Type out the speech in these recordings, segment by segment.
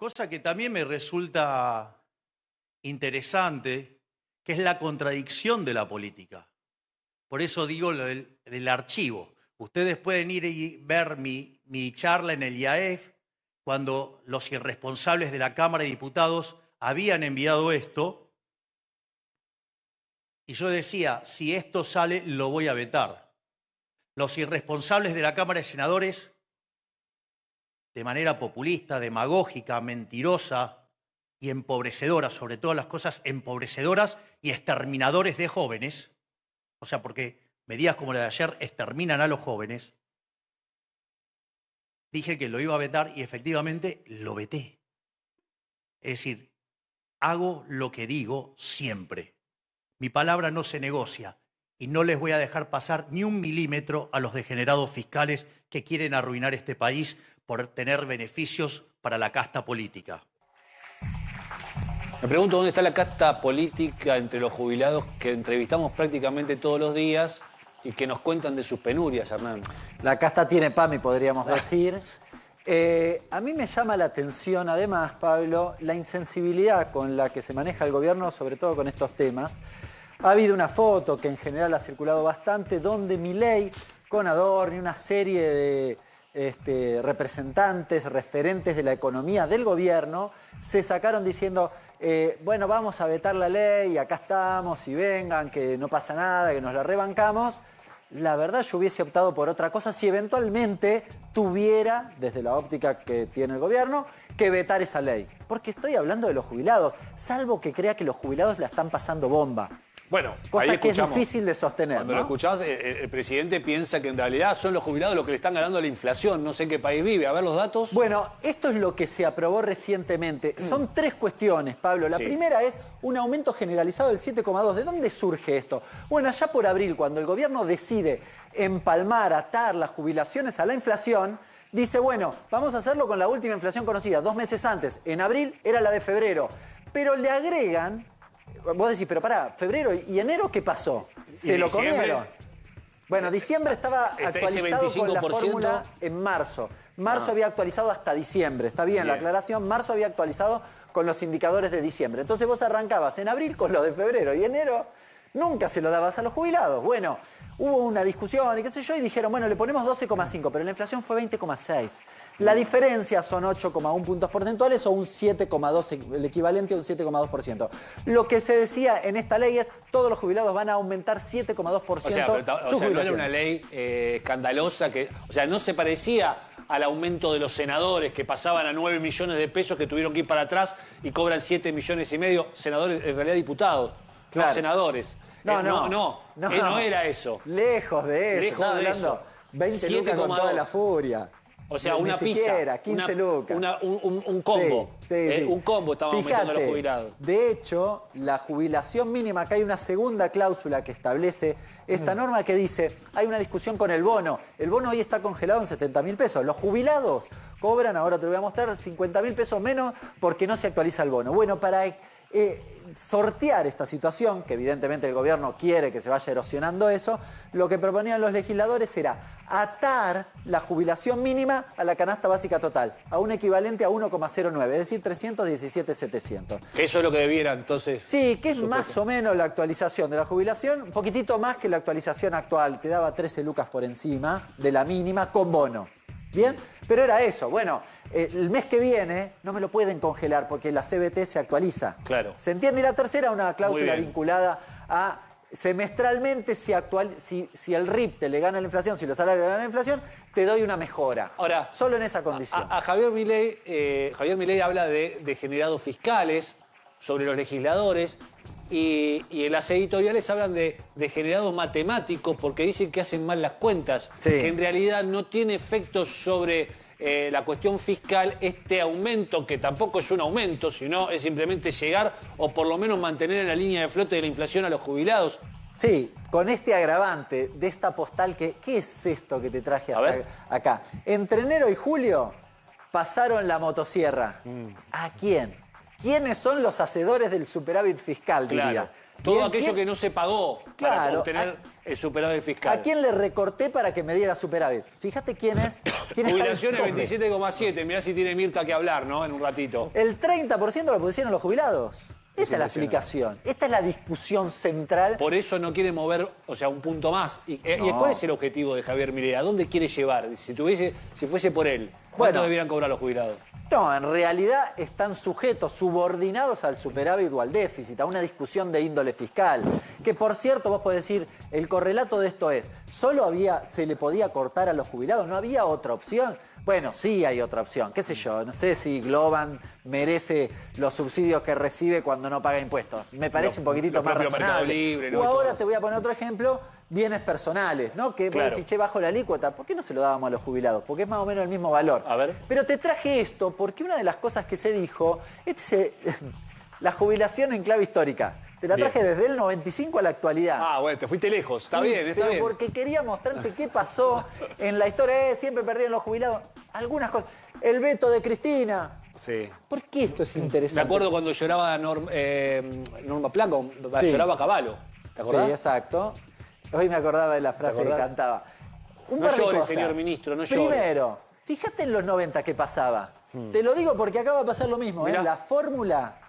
Cosa que también me resulta interesante, que es la contradicción de la política. Por eso digo lo del archivo. Ustedes pueden ir y ver mi charla en el IAEF, cuando los irresponsables de la Cámara de Diputados habían enviado esto, y yo decía, si esto sale, lo voy a vetar. Los irresponsables de la Cámara de Senadores, de manera populista, demagógica, mentirosa y empobrecedora, sobre todas las cosas empobrecedoras y exterminadores de jóvenes, o sea, porque medidas como la de ayer exterminan a los jóvenes, dije que lo iba a vetar y efectivamente lo veté. Es decir, hago lo que digo siempre. Mi palabra no se negocia y no les voy a dejar pasar ni un milímetro a los degenerados fiscales que quieren arruinar este país por tener beneficios para la casta política. Me pregunto dónde está la casta política entre los jubilados que entrevistamos prácticamente todos los días y que nos cuentan de sus penurias, Hernán. La casta tiene PAMI, podríamos decir. A mí me llama la atención, además, Pablo, la insensibilidad con la que se maneja el gobierno, sobre todo con estos temas. Ha habido una foto que en general ha circulado bastante, donde Milei, con Adorni, una serie de representantes, referentes de la economía del gobierno, se sacaron diciendo, bueno, vamos a vetar la ley, acá estamos, y vengan, que no pasa nada, que nos la rebancamos. La verdad, yo hubiese optado por otra cosa si eventualmente tuviera, desde la óptica que tiene el gobierno, que vetar esa ley. Porque estoy hablando de los jubilados, salvo que crea que los jubilados la están pasando bomba. Bueno, cosa que es difícil de sostener. Cuando ¿no? lo escuchás, el presidente piensa que en realidad son los jubilados los que le están ganando la inflación. No sé en qué país vive. A ver los datos. Bueno, esto es lo que se aprobó recientemente. Son tres cuestiones, Pablo. La primera es un aumento generalizado del 7,2. ¿De dónde surge esto? Bueno, allá por abril, cuando el gobierno decide empalmar, atar las jubilaciones a la inflación, dice, bueno, vamos a hacerlo con la última inflación conocida, 2 meses antes. En abril era la de febrero. Pero le agregan... Vos decís, pero pará, febrero y enero, ¿qué pasó? ¿Se lo comieron? Bueno, diciembre estaba actualizado con la fórmula en marzo. Marzo había actualizado hasta diciembre. Está bien la aclaración. Marzo había actualizado con los indicadores de diciembre. Entonces vos arrancabas en abril con lo de febrero y enero nunca se lo dabas a los jubilados. Bueno, hubo una discusión y qué sé yo y dijeron, bueno, le ponemos 12,5, pero la inflación fue 20,6. La diferencia son 8,1 puntos porcentuales o un 7,2, el equivalente a un 7,2%. Lo que se decía en esta ley es todos los jubilados van a aumentar 7,2% o sea, no era una ley escandalosa, o sea, no se parecía al aumento de los senadores que pasaban a 9 millones de pesos que tuvieron que ir para atrás y cobran 7 millones y medio, senadores, en realidad diputados, no senadores. No era eso. Lejos de eso. Lejos de eso. 20 lucas con toda la furia. O sea, Ni una siquiera, pizza. 15 lucas. Un combo. Sí. Un combo estaban aumentando los jubilados. De hecho, la jubilación mínima, acá hay una segunda cláusula que establece esta norma que dice, hay una discusión con el bono. El bono hoy está congelado en 70.000 pesos. Los jubilados cobran, ahora te lo voy a mostrar, 50.000 pesos menos porque no se actualiza el bono. Bueno, para sortear esta situación, que evidentemente el gobierno quiere que se vaya erosionando eso, lo que proponían los legisladores era atar la jubilación mínima a la canasta básica total, a un equivalente a 1,09, es decir, 317.700. Eso es lo que debiera entonces... Sí, que es más o menos la actualización de la jubilación, un poquitito más que la actualización actual, te daba 13 lucas por encima de la mínima con bono. ¿Bien? Pero era eso. Bueno, el mes que viene no me lo pueden congelar porque la CBT se actualiza. Claro. ¿Se entiende? Y la tercera, una cláusula vinculada a semestralmente si el RIP te le gana la inflación, si los salarios le ganan la inflación, te doy una mejora. Ahora, solo en esa condición. A Javier Milei habla de degenerados fiscales sobre los legisladores y en las editoriales hablan de degenerado matemático porque dicen que hacen mal las cuentas, que en realidad no tiene efectos sobre la cuestión fiscal este aumento, que tampoco es un aumento, sino es simplemente llegar o por lo menos mantener en la línea de flote de la inflación a los jubilados. Sí, con este agravante de esta postal, ¿qué es esto que te traje hasta acá? Entre enero y julio pasaron la motosierra. ¿A quién? ¿Quiénes son los hacedores del superávit fiscal, diría? Todo aquello que no se pagó para obtener El superávit fiscal. ¿A quién le recorté para que me diera superávit? Fíjate quién es. Jubilaciones 27,7. Mirá si tiene Mirta que hablar, ¿no? En un ratito. El 30% lo pusieron los jubilados. Esa es la explicación. Esta es la discusión central. Por eso no quiere mover, o sea, un punto más. ¿Y cuál es el objetivo de Javier Milei? ¿A dónde quiere llevar? Si fuese por él, ¿cuánto deberían cobrar los jubilados? No, en realidad están sujetos, subordinados al superávit o al déficit, a una discusión de índole fiscal. Que, por cierto, vos podés decir, el correlato de esto es, ¿solo se le podía cortar a los jubilados? ¿No había otra opción? Bueno, sí hay otra opción. ¿Qué sé yo? No sé si Globan merece los subsidios que recibe cuando no paga impuestos. Me parece un poquitito más razonable. Libre, ¿no? O ahora te voy a poner otro ejemplo, bienes personales, ¿no? Que claro. vos decís, che, bajo la alícuota, ¿por qué no se lo dábamos a los jubilados? Porque es más o menos el mismo valor. A ver. Pero te traje esto porque una de las cosas que se dijo es la jubilación en clave histórica. Te la traje desde el 95 a la actualidad. Ah, bueno, te fuiste lejos. Está bien, está bien. Porque quería mostrarte qué pasó en la historia. Siempre perdían los jubilados. Algunas cosas. El veto de Cristina. Sí. ¿Por qué esto es interesante? Me acuerdo cuando lloraba Norma Placo, Sí. lloraba Cavallo. ¿Te acordás? Sí, exacto. Hoy me acordaba de la frase que cantaba. Un No par de llore, cosas. señor ministro, no llore. Primero, fíjate en los 90 qué pasaba. Te lo digo porque acá va a pasar lo mismo. Mirá. La fórmula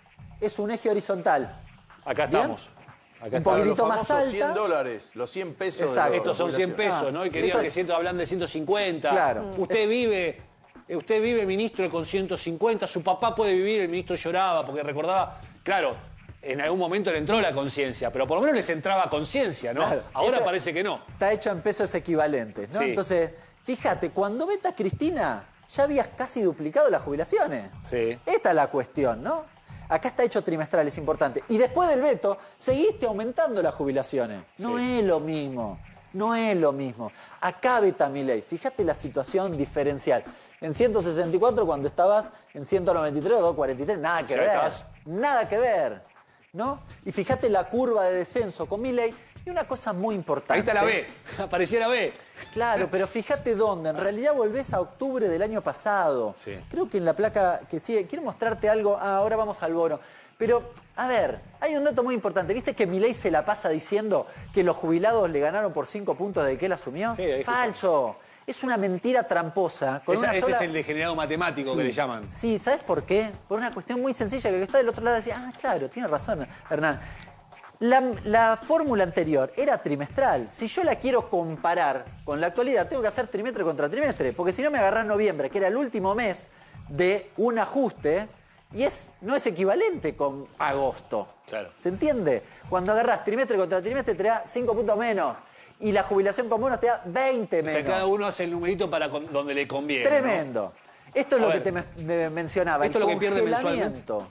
es un eje horizontal. Acá ¿Bien? estamos. Acá Un estamos. poquitito Los más famosos alta. $100, los 100 pesos. Exacto. de Estos son 100 jubilación. pesos, ¿no? Y querían eso que es- hablan de 150. Claro. Usted vive, ministro, con 150. Su papá puede vivir, el ministro lloraba porque recordaba, claro, en algún momento le entró la conciencia, pero por lo menos les entraba conciencia, ¿no? Claro. Ahora Esto parece que no. Está hecho en pesos equivalentes, ¿no? Sí. Entonces, fíjate, cuando veta Cristina, ya habías casi duplicado las jubilaciones. Sí. Esta es la cuestión, ¿no? Acá está hecho trimestral, es importante. Y después del veto, seguiste aumentando las jubilaciones. No es lo mismo. No es lo mismo. Acá veta Milei. Fíjate la situación diferencial. En 164, cuando estabas en 193 o 243, nada que O sea, ver. estabas- Nada que ver. ¿No? Y fíjate la curva de descenso con Milei. Y una cosa muy importante. Ahí está la B. Aparecía la B. Claro, pero fíjate dónde. En realidad volvés a octubre del año pasado. Sí. Creo que en la placa que sigue... Quiero mostrarte algo. Ahora vamos al bono. Pero, a ver, hay un dato muy importante. ¿Viste que Milei se la pasa diciendo que los jubilados le ganaron por 5 puntos desde que él asumió? Sí, ahí Falso. Es una mentira tramposa. Con una Ese sola... es el degenerado matemático que le llaman. Sí, ¿sabes por qué? Por una cuestión muy sencilla, que el que está del otro lado decía, claro, tiene razón, Hernán. La fórmula anterior era trimestral. Si yo la quiero comparar con la actualidad, tengo que hacer trimestre contra trimestre, porque si no me agarrás noviembre, que era el último mes de un ajuste, y no es equivalente con agosto. Claro. ¿Se entiende? Cuando agarrás trimestre contra trimestre te da 5 puntos menos, y la jubilación con bonos te da 20 O menos. sea, cada uno hace el numerito para donde le conviene. ¿no? Tremendo. Esto es A lo que ver. te mencionaba. Esto es lo que pierde congelamiento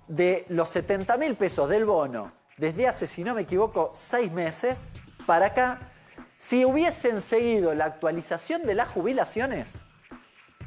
de los 70.000 pesos del bono desde hace, si no me equivoco, 6 meses para acá. Si hubiesen seguido la actualización de las jubilaciones,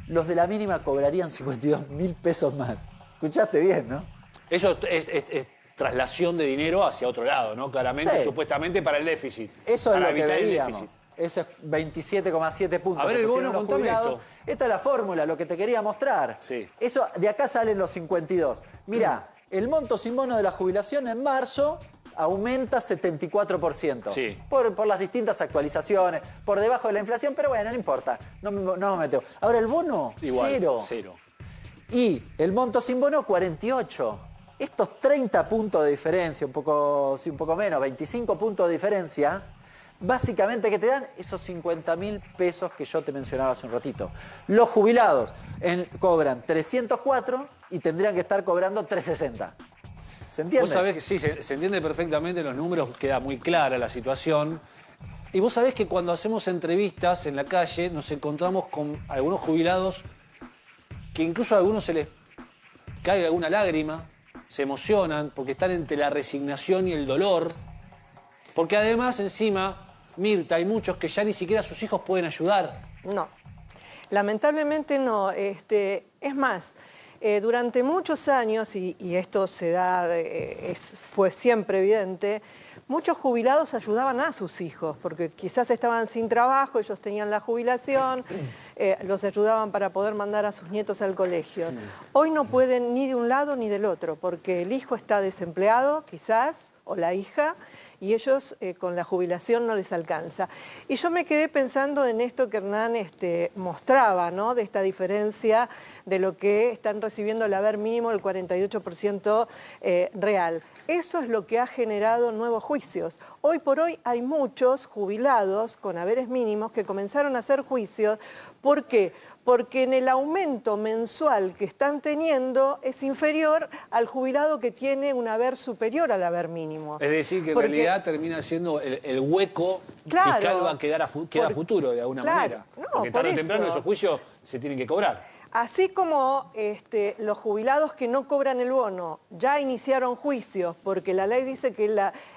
los de la mínima cobrarían 52.000 pesos más. Escuchaste bien, ¿no? Eso es traslación de dinero hacia otro lado, ¿no? Claramente, Sí. supuestamente para el déficit. Eso es para lo que evitar el veíamos. déficit. Ese es 27,7 puntos. A ver, que el pusieron bono, los contame jubilados. esto. Esta es la fórmula, lo que te quería mostrar. Sí. Eso, de acá salen los 52. Mirá, el monto sin bono de la jubilación en marzo aumenta 74%. Sí. Por las distintas actualizaciones, por debajo de la inflación, pero bueno, no importa. No me meto. Ahora, el bono, Igual, cero. Y el monto sin bono, 48. Estos 30 puntos de diferencia, un poco menos, 25 puntos de diferencia, básicamente, ¿qué te dan? Esos 50.000 pesos que yo te mencionaba hace un ratito. Los jubilados cobran 304 y tendrían que estar cobrando 360. ¿Se entiende? Vos sabés que sí, se entiende perfectamente los números, queda muy clara la situación. Y vos sabés que cuando hacemos entrevistas en la calle nos encontramos con algunos jubilados que incluso a algunos se les cae alguna lágrima, se emocionan porque están entre la resignación y el dolor. Porque además, encima, Mirta, hay muchos que ya ni siquiera sus hijos pueden ayudar. No, lamentablemente no. Es más, durante muchos años, y esto se da, fue siempre evidente, muchos jubilados ayudaban a sus hijos, porque quizás estaban sin trabajo, ellos tenían la jubilación, los ayudaban para poder mandar a sus nietos al colegio. Sí. Hoy no pueden ni de un lado ni del otro, porque el hijo está desempleado, quizás, o la hija, y ellos con la jubilación no les alcanza. Y yo me quedé pensando en esto que Hernán mostraba, ¿no? De esta diferencia de lo que están recibiendo el haber mínimo, el 48% real. Eso es lo que ha generado nuevos juicios. Hoy por hoy hay muchos jubilados con haberes mínimos que comenzaron a hacer juicios. ¿Por qué? Porque en el aumento mensual que están teniendo es inferior al jubilado que tiene un haber superior al haber mínimo. Es decir, que en realidad termina siendo el hueco fiscal va a quedar a futuro de alguna manera. Porque tarde o temprano esos juicios se tienen que cobrar. Así como los jubilados que no cobran el bono ya iniciaron juicios porque la ley dice que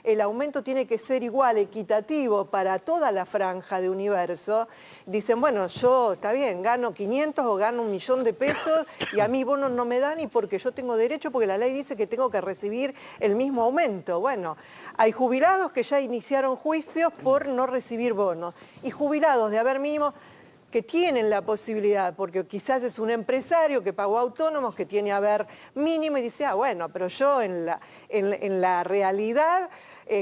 el aumento tiene que ser igual, equitativo para toda la franja de universo, dicen, bueno, yo, está bien, gano 500 o gano 1.000.000 de pesos y a mí bonos no me dan y porque yo tengo derecho, porque la ley dice que tengo que recibir el mismo aumento. Bueno, hay jubilados que ya iniciaron juicios por no recibir bonos y jubilados de haber mínimo que tienen la posibilidad, porque quizás es un empresario que pagó autónomos, que tiene haber mínimo y dice, bueno, pero yo en la realidad,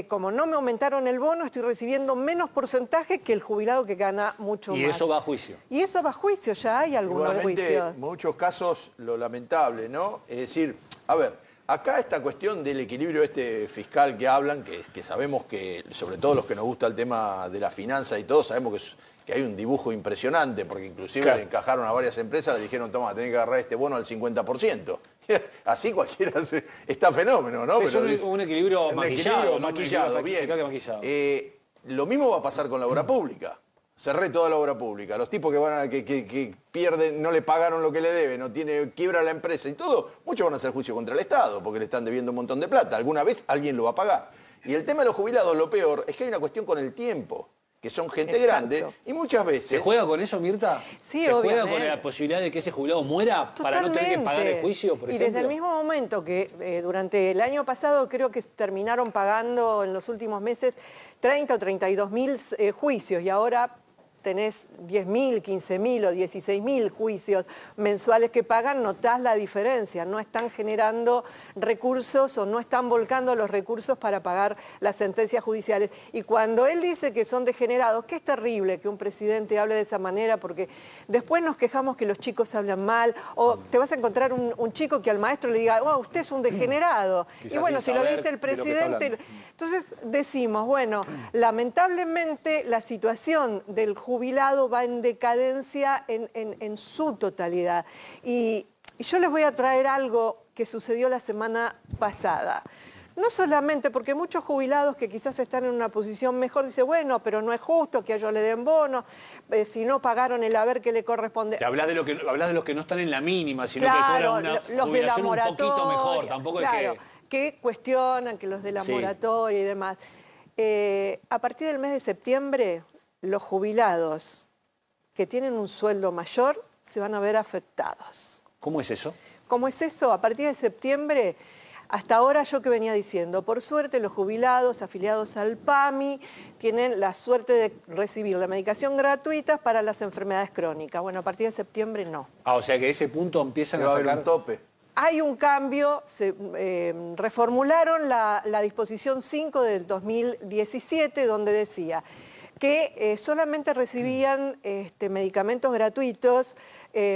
como no me aumentaron el bono, estoy recibiendo menos porcentaje que el jubilado que gana mucho más. Y eso va a juicio. Y eso va a juicio, ya hay algunos juicios. En muchos casos, lo lamentable, ¿no? Es decir, a ver, acá esta cuestión del equilibrio fiscal que hablan, que sabemos que, sobre todo los que nos gusta el tema de la finanza y todo, sabemos que hay un dibujo impresionante, porque inclusive le encajaron a varias empresas, le dijeron, toma, tenés que agarrar este bono al 50%. Así cualquiera está fenómeno, ¿no? Sí, pero es un equilibrio maquillado. Maquillado, bien. Lo mismo va a pasar con la obra pública. Cerré toda la obra pública. Los tipos que pierden, no le pagaron lo que le deben, quiebra la empresa y todo, muchos van a hacer juicio contra el Estado, porque le están debiendo un montón de plata. Alguna vez alguien lo va a pagar. Y el tema de los jubilados, lo peor, es que hay una cuestión con el tiempo, que son gente grande, y muchas veces... ¿Se juega con eso, Mirta? Sí, ¿Se obviamente. juega con la posibilidad de que ese jubilado muera para no tener que pagar el juicio, por ejemplo? Y desde el mismo momento que durante el año pasado creo que terminaron pagando en los últimos meses 30 o 32.000 juicios, y ahora tenés 10.000, 15.000 o 16.000 juicios mensuales que pagan, notás la diferencia. No están generando recursos o no están volcando los recursos para pagar las sentencias judiciales. Y cuando él dice que son degenerados, que es terrible que un presidente hable de esa manera, porque después nos quejamos que los chicos hablan mal, o te vas a encontrar un chico que al maestro le diga, oh, usted es un degenerado. Quizás y bueno, si lo dice el presidente... Entonces decimos, bueno, lamentablemente la situación del jubilado va en decadencia en su totalidad. Y yo les voy a traer algo que sucedió la semana pasada. No solamente porque muchos jubilados que quizás están en una posición mejor dicen, bueno, pero no es justo que a ellos le den bonos, si no pagaron el haber que le corresponde. Te hablas de los que no están en la mínima, sino claro, que cobran una los jubilación de la un poquito mejor. Tampoco claro, es que cuestionan que los de la moratoria y demás. A partir del mes de septiembre, los jubilados que tienen un sueldo mayor se van a ver afectados. ¿Cómo es eso? ¿Cómo es eso? A partir de septiembre, hasta ahora yo que venía diciendo, por suerte los jubilados afiliados al PAMI tienen la suerte de recibir la medicación gratuita para las enfermedades crónicas. Bueno, a partir de septiembre no. O sea que ese punto empiezan a va a haber sacar... un tope. Hay un cambio, se reformularon la disposición 5 del 2017, donde decía que solamente recibían medicamentos gratuitos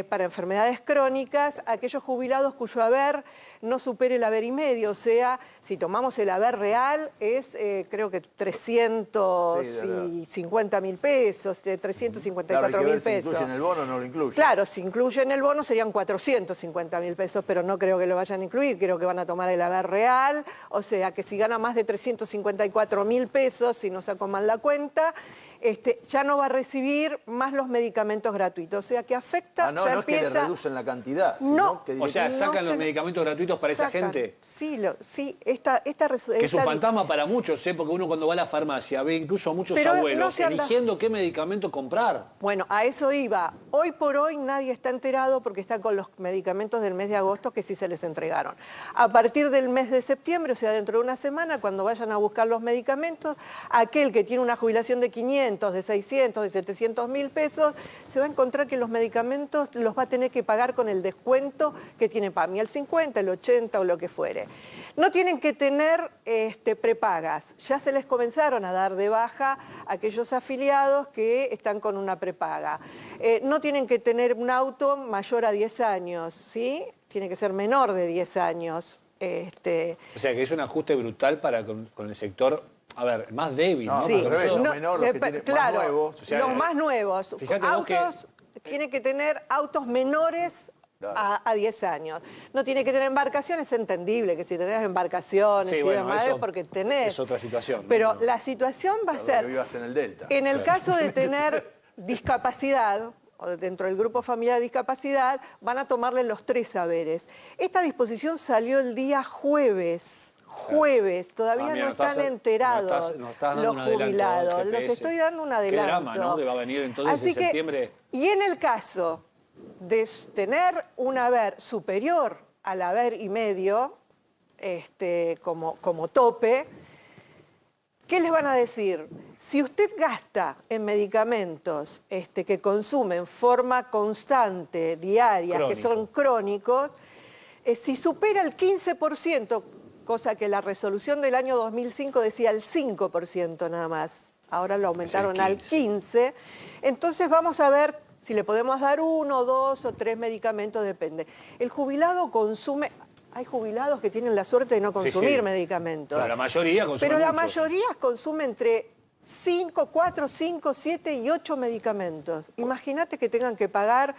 para enfermedades crónicas aquellos jubilados cuyo haber no supere el haber y medio. O sea, si tomamos el haber real, es creo que 350.000 pesos, 354.000 pesos. Si incluyen el bono o no lo incluyen. Claro, si incluyen el bono serían 450.000 pesos, pero no creo que lo vayan a incluir, creo que van a tomar el haber real, o sea que si gana más de 354.000 pesos, si no saco mal la cuenta, ya no va a recibir más los medicamentos gratuitos, o sea que afecta... no es que le reducen la cantidad, sino no, que... O sea, sacan los medicamentos gratuitos para esa gente. Sí, que es un fantasma para muchos, porque uno cuando va a la farmacia ve incluso a muchos abuelos eligiendo qué medicamento comprar. Bueno, a eso iba. Hoy por hoy nadie está enterado porque está con los medicamentos del mes de agosto que sí se les entregaron. A partir del mes de septiembre, o sea, dentro de una semana, cuando vayan a buscar los medicamentos, aquel que tiene una jubilación de 500 500, de 600, de 700.000 pesos, se va a encontrar que los medicamentos los va a tener que pagar con el descuento que tiene PAMI, el 50, el 80 o lo que fuere. No tienen que tener prepagas. Ya se les comenzaron a dar de baja a aquellos afiliados que están con una prepaga. No tienen que tener un auto mayor a 10 años, ¿sí? Tiene que ser menor de 10 años. O sea, que es un ajuste brutal para con el sector, a ver, más débil, ¿no? No, Sí. al revés, los No, menores, los que tienen claro, más nuevos. O sea, los más nuevos. fíjate vos que- Tienen que tener autos menores a 10 años. No tiene que tener embarcaciones, es entendible que si tenés embarcaciones Sí, y bueno, demás eso es porque tenés. es otra situación, ¿no? Pero la situación va a Que ser, vivas en el Delta. en el caso de tener discapacidad, o dentro del grupo familiar de discapacidad, van a tomarle los 3 saberes. Esta disposición salió el día jueves. Todavía Mira, no están enterados nos estás dando los un adelanto, jubilados. Los GPS. estoy dando un Qué adelanto. drama, ¿no? Que va a venir entonces Así en septiembre. Y en el caso de tener un haber superior al haber y medio, como tope, ¿qué les van a decir? Si usted gasta en medicamentos que consume en forma constante, diaria, que son crónicos, si supera el 15%, cosa que la resolución del año 2005 decía el 5% nada más, ahora lo aumentaron al 15%, entonces vamos a ver si le podemos dar 1, 2 o 3 medicamentos, depende. El jubilado consume... Hay jubilados que tienen la suerte de no consumir medicamentos. Pero la mayoría consume Pero la muchos. mayoría consume entre 4, 5, 7 y 8 medicamentos. Imagínate que tengan que pagar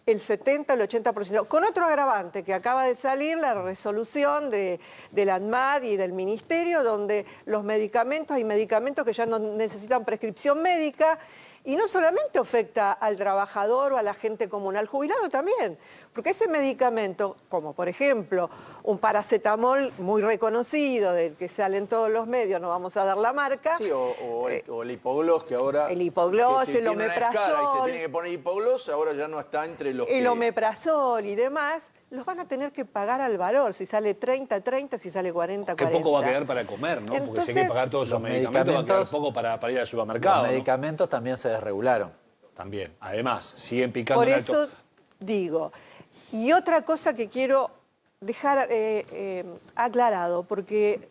el 70, el 80%. Con otro agravante, que acaba de salir la resolución de la ANMAT y del Ministerio, donde hay medicamentos que ya no necesitan prescripción médica, y no solamente afecta al trabajador o a la gente común, al jubilado también, porque ese medicamento, como por ejemplo un paracetamol muy reconocido, del que sale en todos los medios, no vamos a dar la marca. Sí, o el hipoglós, que ahora... El hipoglós, que si el tiene una escala y se omeprazol. tiene que poner hipoglós, ahora ya no está entre los El que... omeprazol y demás, los van a tener que pagar al valor, si sale 30, 30, si sale 40, Qué 40. poco va a quedar para comer, ¿no? Porque si hay que pagar todos esos los medicamentos, va a quedar medicamentos- poco para ir al supermercado. Los ¿no? medicamentos también se desregularon. También. Además, siguen picando Por en alto. eso digo. Y otra cosa que quiero dejar aclarado, porque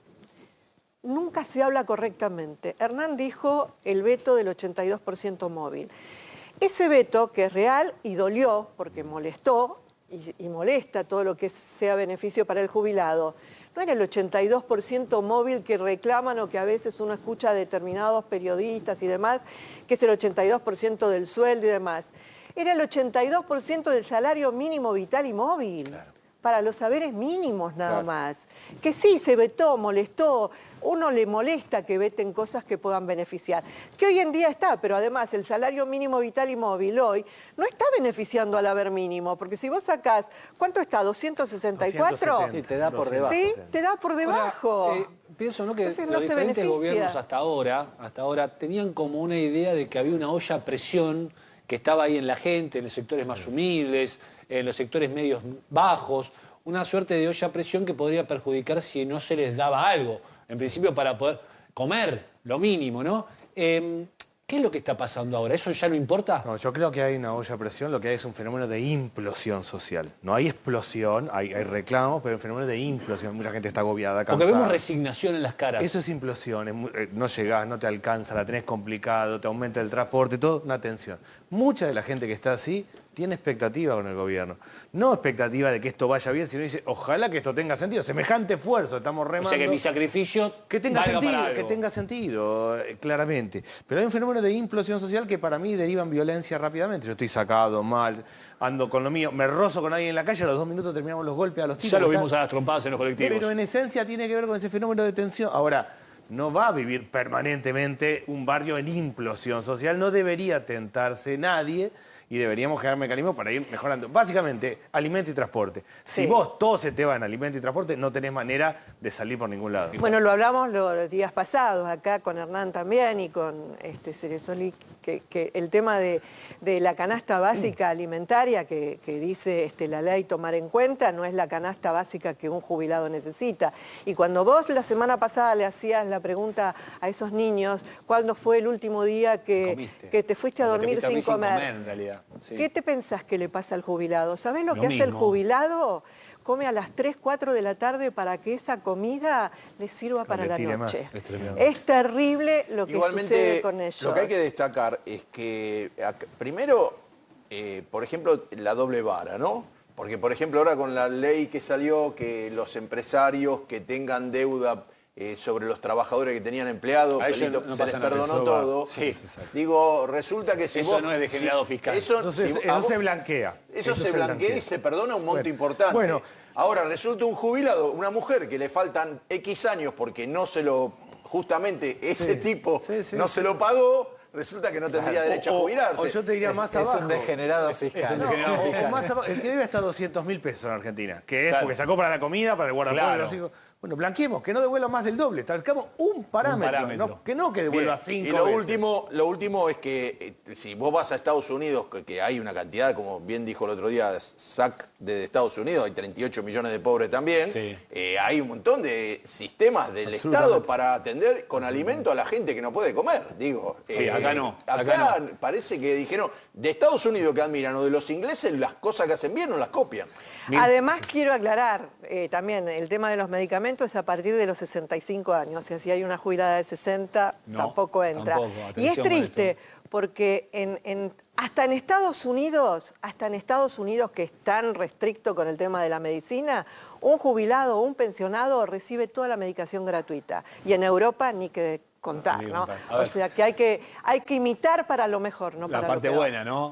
nunca se habla correctamente. Hernán dijo el veto del 82% móvil. Ese veto, que es real y dolió, porque molestó y molesta todo lo que sea beneficio para el jubilado, no era el 82% móvil que reclaman o que a veces uno escucha a determinados periodistas y demás, que es el 82% del sueldo y demás. Era el 82% del salario mínimo vital y móvil. Para los saberes mínimos nada más. Que sí, se vetó, molestó. Uno le molesta que veten cosas que puedan beneficiar. Que hoy en día está, pero además el salario mínimo vital y móvil hoy no está beneficiando al haber mínimo. Porque si vos sacás, ¿cuánto está? ¿264? 270. Sí, te da por debajo. Sí, te da por debajo. Ahora, pienso, ¿no?, que Entonces no los se diferentes beneficia. gobiernos hasta ahora tenían como una idea de que había una olla a presión que estaba ahí en la gente, en los sectores más humildes, en los sectores medios bajos, una suerte de olla a presión que podría perjudicar si no se les daba algo, en principio para poder comer lo mínimo, ¿no? ¿Qué es lo que está pasando ahora? ¿Eso ya no importa? No, yo creo que hay una olla a presión, lo que hay es un fenómeno de implosión social. No hay explosión, hay reclamos, pero un fenómeno de implosión. Mucha gente está agobiada, cansada. Porque vemos resignación en las caras. Eso es implosión, no llegás, no te alcanza, la tenés complicado, te aumenta el transporte, todo, una tensión. Mucha de la gente que está así tiene expectativa con el gobierno. No expectativa de que esto vaya bien, sino dice, ojalá que esto tenga sentido. Semejante esfuerzo, estamos O remando. sea, que mi sacrificio Que tenga valga sentido, para algo. que tenga sentido, claramente. Pero hay un fenómeno de implosión social que para mí deriva en violencia rápidamente. Yo estoy sacado, mal, ando con lo mío, me rozo con alguien en la calle, a los 2 minutos terminamos los golpes a los tipos. Ya lo vimos a las trompadas en los colectivos. Pero en esencia tiene que ver con ese fenómeno de tensión. Ahora, no va a vivir permanentemente un barrio en implosión social, no debería tentarse nadie y deberíamos generar mecanismos para ir mejorando. Básicamente, alimento y transporte. Si Sí. vos todo se te va en alimento y transporte, no tenés manera de salir por ningún lado. Bueno, lo hablamos los días pasados, acá con Hernán también y con Ceresoli, que el tema de la canasta básica alimentaria que dice la ley tomar en cuenta no es la canasta básica que un jubilado necesita. Y cuando vos la semana pasada le hacías la pregunta a esos niños, ¿cuándo fue el último día que te fuiste a dormir sin comer? En realidad. Sí. ¿Qué te pensás que le pasa al jubilado? ¿Sabés lo que hace mismo. el jubilado? Come a las 3, 4 de la tarde para que esa comida le sirva para la noche. Es terrible lo que sucede con ellos. Lo que hay que destacar es que, primero, por ejemplo, la doble vara, ¿no? Porque, por ejemplo, ahora con la ley que salió, que los empresarios que tengan deuda sobre los trabajadores que tenían empleados, se les perdonó todo. Sí. Digo, resulta que si eso no es degenerado fiscal. Eso se blanquea. Eso se blanquea y se perdona un monto importante. Bueno. Ahora, resulta un jubilado, una mujer que le faltan X años porque no se lo, justamente ese tipo no se lo pagó, resulta que no tendría derecho a jubilarse. O yo te diría más abajo. Es un degenerado fiscal. Es un degenerado fiscal. O más abajo, el que debe hasta 200.000 pesos en Argentina, que es porque sacó para la comida, para el guardapolvo de los hijos. Bueno, blanqueemos, que no devuelva más del doble. Establezcamos un parámetro. No que devuelva 5 Y lo último es que si vos vas a Estados Unidos, que hay una cantidad, como bien dijo el otro día Zach de Estados Unidos, hay 38 millones de pobres también, hay un montón de sistemas del Estado para atender con alimento a la gente que no puede comer. Digo, acá no. Acá parece que dijeron, de Estados Unidos que admiran o de los ingleses, las cosas que hacen bien no las copian. Además, quiero aclarar también el tema de los medicamentos es a partir de los 65 años. O sea, si hay una jubilada de 60, tampoco entra. Tampoco. Y es triste porque hasta en Estados Unidos, que es tan restricto con el tema de la medicina, un jubilado o un pensionado recibe toda la medicación gratuita. Y en Europa ni que contar, ¿no? O sea, que hay que imitar para lo mejor, no para lo peor. La parte buena, ¿no?